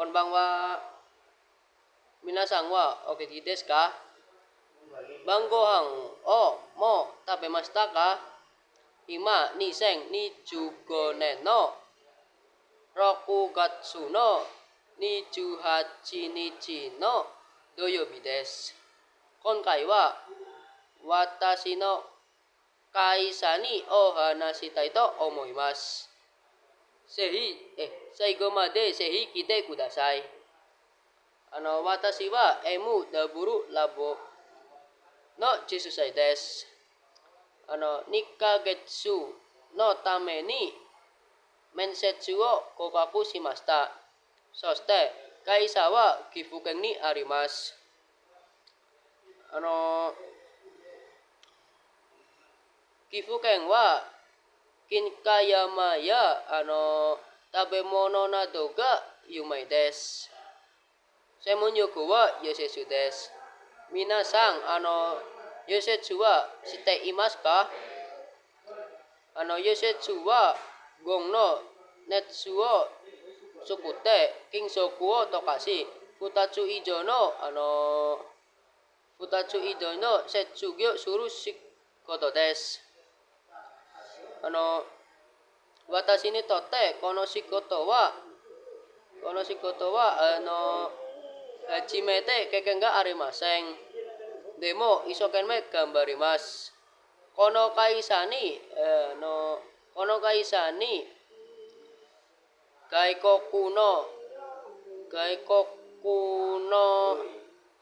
こんばんは。皆さんはお元気ですか？晩ご飯をもう食べましたか？今、2025年の6月の28日の土曜日です。今回は私の会社にお話したいと思います。最後までぜひ聞いてください。私は MW ラボの実際です。2ヶ月のために面接を合格しました。そして会社は岐阜県にあります。岐阜県は金華山や食べ物などが有名です。専門用語は溶接です。皆さん、溶接は知っていますか？溶接はゴムの熱を作って金属を溶かし、2つ以上の接続をする仕事です。私にとってこの仕事は初めて経験がありません。でも一生懸命頑張ります。この会社に外国の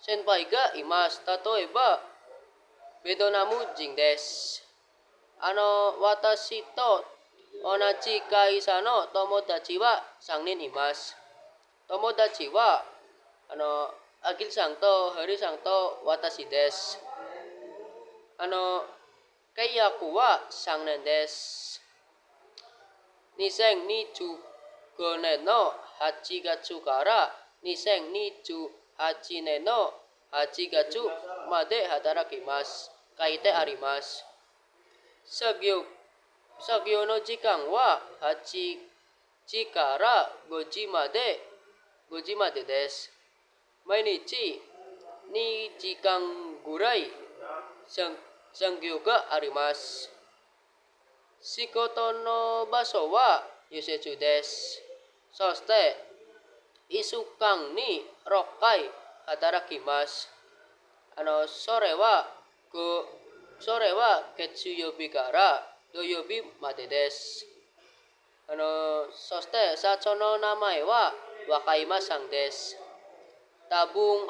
先輩がいます。例えばベトナム人です。私と同じ会社の友達は3人います。友達はアキルさんとハリさんと私です。契約は3年です。2025年の8月から2028年の8月まで働きます。書いてあります。作業の時間は8時から5時までです。毎日2時間ぐらい残業があります。仕事の場所は溶接です。そして1週間に6回働きます。それは月曜日から土曜日までです。そして社長の名前は若山さんです。多分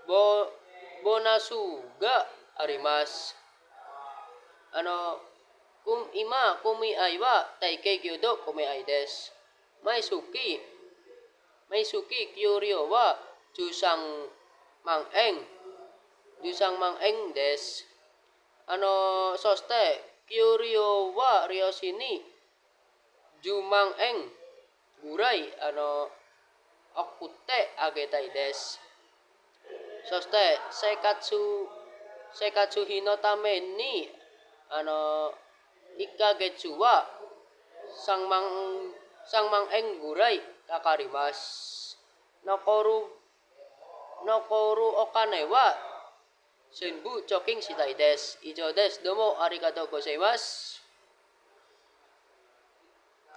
ボーナスがあります。今組合は体系牛と組合です。毎月給料は13万円です。そして給料は両親に10万円ぐらい送ってあげたいです。そして生活費のために1ヶ月は3万円ぐらいかかります。残るお金は全部貯金したいです。以上です。どうもありがとうございます。